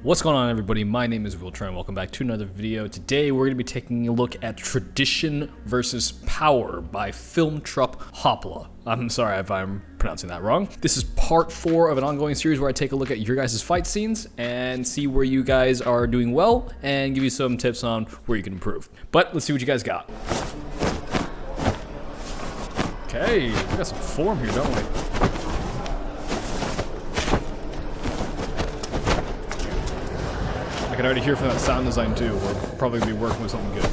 What's going on, everybody? My name is Chun. Welcome back to another video. Today we're going to be taking a look at Tradition versus Power by Film Trup Hopla. I'm sorry if I'm pronouncing that wrong. This is part 4 of an ongoing series where I take a look at your guys' fight scenes and see where you guys are doing well and give you some tips on where you can improve. But let's see what you guys got. Okay, we got some form here, don't we? I can already hear from that sound design too. We're probably gonna be working with something good.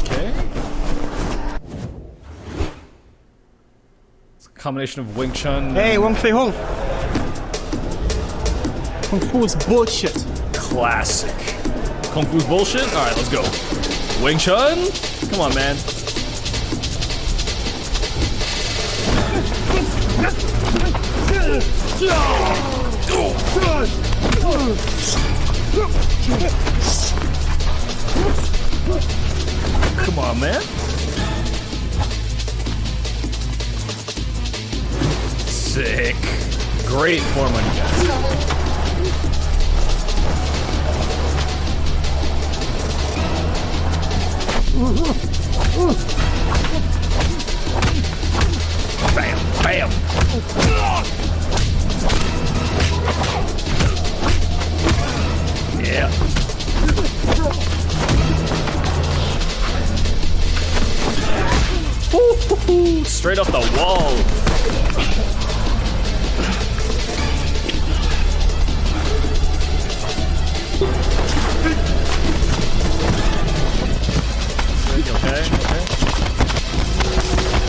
Okay. It's a combination of Wing Chun. Hey, Wang Fei Hong. Kung Fu is bullshit. Classic. Kung Fu's bullshit? Alright, let's go. Wing Chun? Come on, man. Come on, man. Sick. Great form on you guys. Bam, bam. Yeah. Woo-hoo-hoo. Straight off the wall. Okay, okay.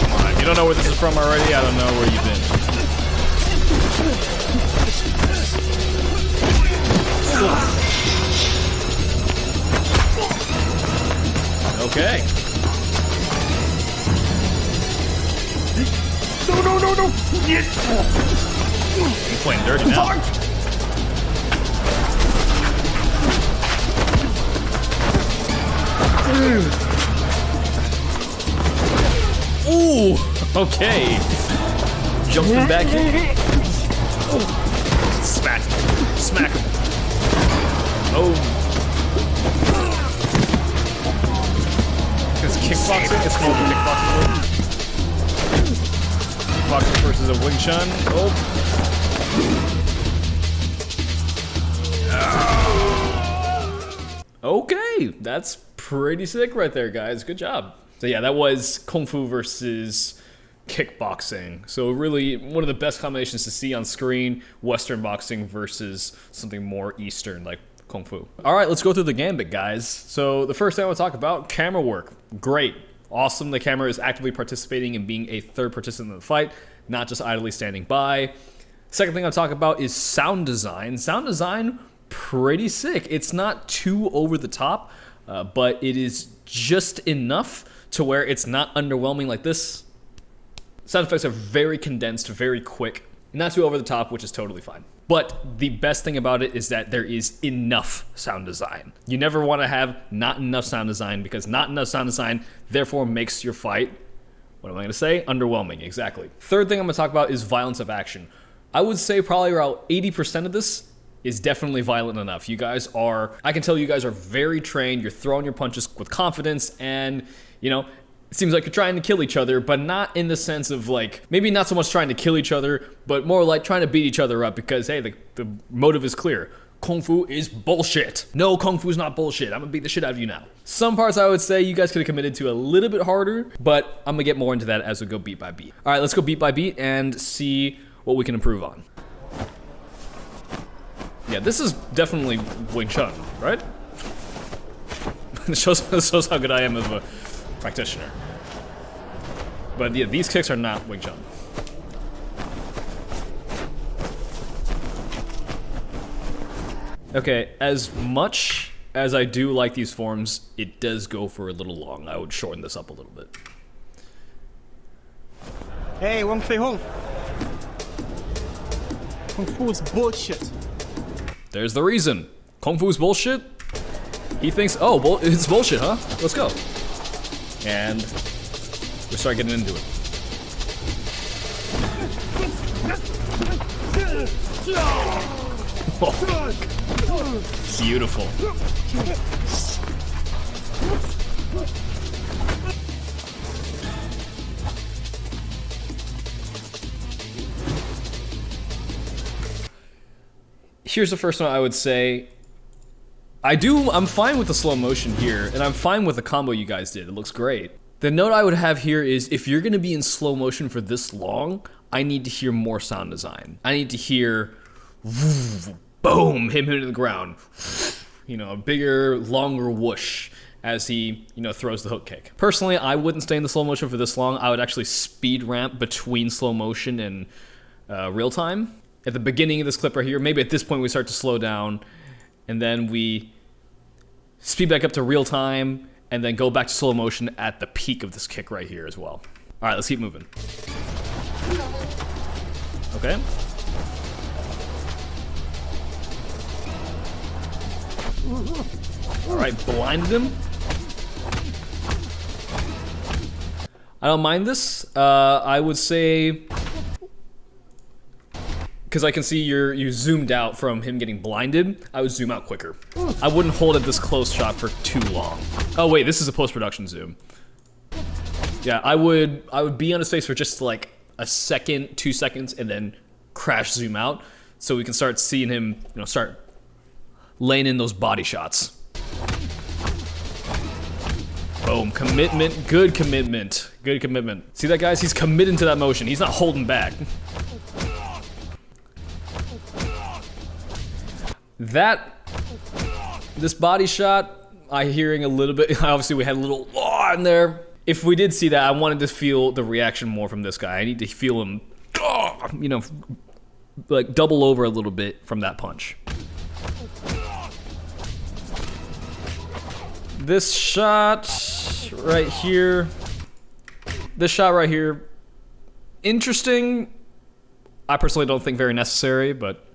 Come on, if you don't know where this is from already, I don't know where you've been. Okay. No. You're playing dirty now. Ooh, okay. Jumping back in. Smack him. Smack him. Oh. It's kickboxing. It's called kickboxing. Kickboxing versus a Wing Chun. Oh. Okay, that's pretty sick right there, guys. Good job. So yeah, that was Kung Fu versus kickboxing. So really one of the best combinations to see on screen, Western boxing versus something more Eastern like Kung Fu. All right, let's go through the gambit, guys. So the first thing I want to talk about, camera work. Great. Awesome. The camera is actively participating in being a third participant in the fight, not just idly standing by. Second thing I'll talk about is sound design. Sound design, pretty sick. It's not too over the top, but it is just enough to where it's not underwhelming like this. Sound effects are very condensed, very quick, not too over the top, which is totally fine. But the best thing about it is that there is enough sound design. You never want to have not enough sound design, because not enough sound design therefore makes your fight, what am I going to say? Underwhelming, exactly. Third thing I'm going to talk about is violence of action. I would say probably around 80% of this is definitely violent enough. You guys are, I can tell you guys are very trained. You're throwing your punches with confidence, and you know, it seems like you're trying to kill each other, but not in the sense of like, maybe not so much trying to kill each other, but more like trying to beat each other up because, hey, the motive is clear. Kung Fu is bullshit. No, Kung Fu is not bullshit. I'm gonna beat the shit out of you now. Some parts I would say you guys could have committed to a little bit harder, but I'm gonna get more into that as we go beat by beat. All right, let's go beat by beat and see what we can improve on. Yeah, this is definitely Wing Chun, right? This shows how good I am as a practitioner. But yeah, these kicks are not Wing Chun. Okay, as much as I do like these forms, it does go for a little long. I would shorten this up a little bit. Hey, Wang Fei Hong. Kung Fu is bullshit. There's the reason. Kung Fu's bullshit? He thinks, oh, it's bullshit, huh? Let's go. And we start getting into it. Oh, beautiful. Here's the first one I would say. I'm fine with the slow motion here, and I'm fine with the combo you guys did. It looks great. The note I would have here is, if you're gonna be in slow motion for this long, I need to hear more sound design. I need to hear, boom, him hitting the ground. You know, a bigger, longer whoosh as he, you know, throws the hook kick. Personally, I wouldn't stay in the slow motion for this long. I would actually speed ramp between slow motion and real time. At the beginning of this clip right here, maybe at this point we start to slow down, and then we speed back up to real time, and then go back to slow motion at the peak of this kick right here as well. All right, let's keep moving. Okay. All right, blinded him. I don't mind this. I would say, because I can see you zoomed out from him getting blinded, I would zoom out quicker. I wouldn't hold at this close shot for too long. Oh wait, this is a post-production zoom. Yeah, I would be on his face for just like a second, 2 seconds, and then crash zoom out, so we can start seeing him, you know, start laying in those body shots. Boom, commitment, good commitment, good commitment. See that, guys? He's committing to that motion. He's not holding back. This body shot, I'm hearing a little bit, obviously we had a little in there. If we did see that, I wanted to feel the reaction more from this guy. I need to feel him, you know, like double over a little bit from that punch. This shot right here, interesting. I personally don't think very necessary, but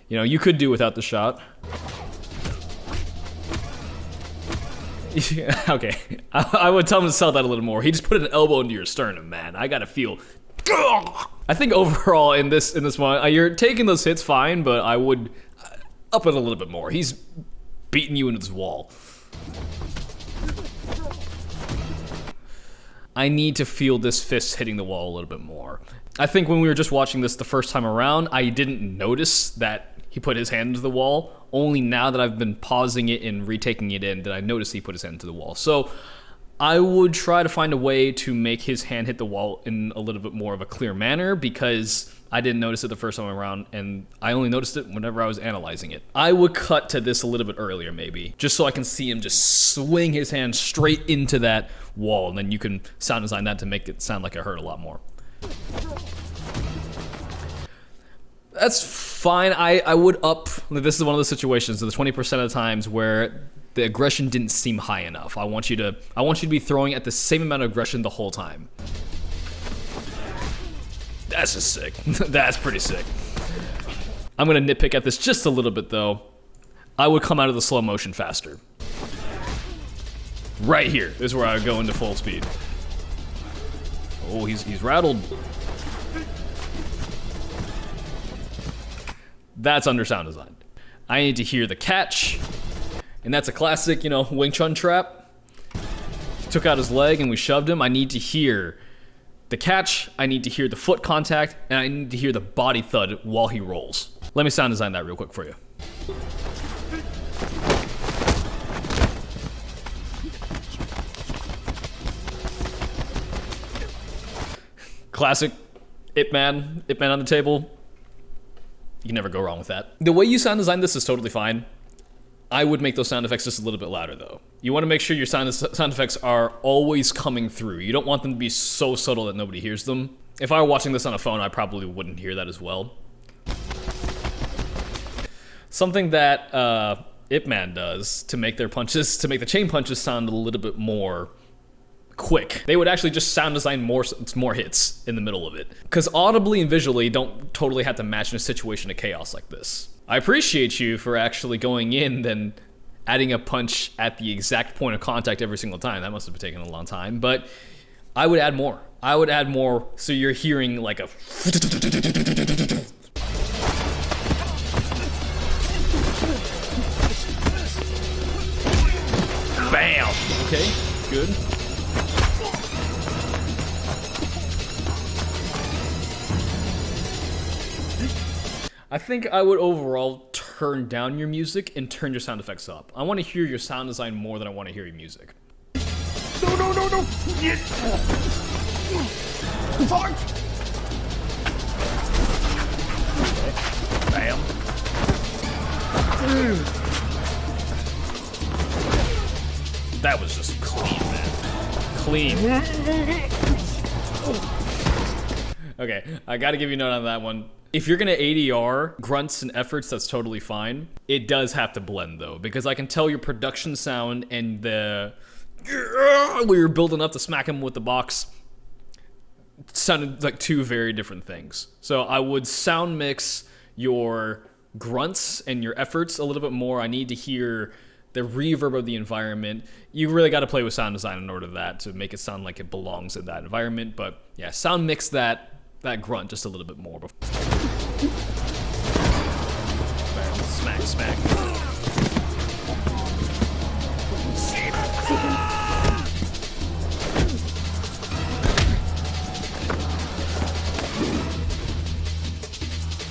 you know, you could do without the shot. Okay, I would tell him to sell that a little more. He just put an elbow into your sternum, man. I gotta feel. I think overall in this one, you're taking those hits fine, but I would up it a little bit more. He's beating you into this wall. I need to feel this fist hitting the wall a little bit more. I think when we were just watching this the first time around, I didn't notice that he put his hand into the wall. Only now that I've been pausing it and retaking it in, did I notice he put his hand into the wall. So I would try to find a way to make his hand hit the wall in a little bit more of a clear manner, because I didn't notice it the first time around, and I only noticed it whenever I was analyzing it. I would cut to this a little bit earlier, maybe, just so I can see him just swing his hand straight into that wall, and then you can sound design that to make it sound like it hurt a lot more. That's fine. I would up. This is one of the situations, the 20% of the times where the aggression didn't seem high enough. I want you to be throwing at the same amount of aggression the whole time. That's just sick. That's pretty sick. I'm gonna nitpick at this just a little bit though. I would come out of the slow motion faster. Right here is where I would go into full speed. Oh, he's rattled. That's under sound design. I need to hear the catch, and that's a classic, you know, Wing Chun trap. He took out his leg and we shoved him. I need to hear the catch, I need to hear the foot contact, and I need to hear the body thud while he rolls. Let me sound design that real quick for you. Classic Ip Man on the table. You can never go wrong with that. The way you sound design this is totally fine. I would make those sound effects just a little bit louder though. You want to make sure your sound effects are always coming through. You don't want them to be so subtle that nobody hears them. If I were watching this on a phone, I probably wouldn't hear that as well. Something that Ip Man does to make the chain punches sound a little bit more quick. They would actually just sound design more hits in the middle of it. Because audibly and visually don't totally have to match in a situation of chaos like this. I appreciate you for actually going in then adding a punch at the exact point of contact every single time. That must have taken a long time, but I would add more. I would add more so you're hearing like a Okay, good. I think I would overall turn down your music and turn your sound effects up. I want to hear your sound design more than I want to hear your music. No, no, no, no! Yes. Fuck! Okay. Bam. That was just clean, man. Clean. Okay, I gotta give you a note on that one. If you're gonna ADR grunts and efforts, that's totally fine. It does have to blend though, because I can tell your production sound and the where you're building up to smack him with the box sounded like two very different things. So I would sound mix your grunts and your efforts a little bit more. I need to hear the reverb of the environment. You really got to play with sound design in order to that to make it sound like it belongs in that environment. But yeah, sound mix that grunt just a little bit more. Smack, smack.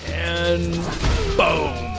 And boom.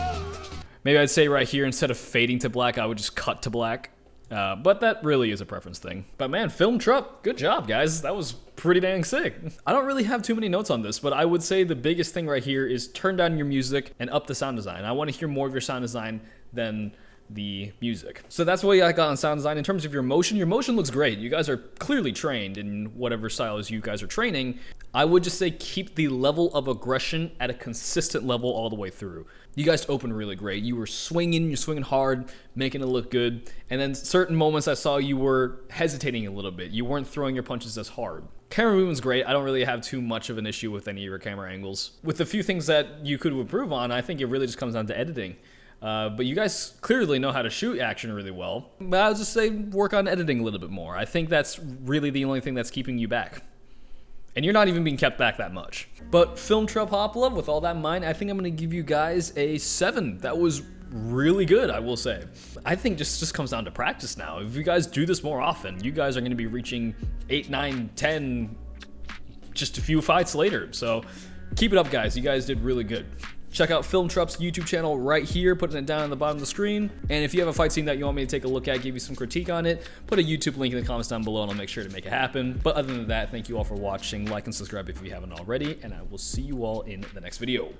Maybe I'd say right here, instead of fading to black, I would just cut to black. But that really is a preference thing. But man, Film Trup, good job, guys. That was pretty dang sick. I don't really have too many notes on this, but I would say the biggest thing right here is turn down your music and up the sound design. I want to hear more of your sound design than the music. So that's what I got on sound design. In terms of your motion looks great. You guys are clearly trained in whatever styles you guys are training. I would just say keep the level of aggression at a consistent level all the way through. You guys opened really great. You were swinging, you're swinging hard, making it look good. And then certain moments I saw you were hesitating a little bit. You weren't throwing your punches as hard. Camera movement's great. I don't really have too much of an issue with any of your camera angles. With the few things that you could improve on, I think it really just comes down to editing. But you guys clearly know how to shoot action really well. But I would just say work on editing a little bit more. I think that's really the only thing that's keeping you back. And you're not even being kept back that much. But Film Trup Hopla, with all that in mind, I think I'm going to give you guys a 7. That was really good, I will say. I think just comes down to practice now. If you guys do this more often, you guys are going to be reaching 8, 9, 10 just a few fights later. So keep it up, guys. You guys did really good. Check out Film Trup's YouTube channel right here, putting it down on the bottom of the screen. And if you have a fight scene that you want me to take a look at, give you some critique on it, put a YouTube link in the comments down below and I'll make sure to make it happen. But other than that, thank you all for watching. Like and subscribe if you haven't already, and I will see you all in the next video.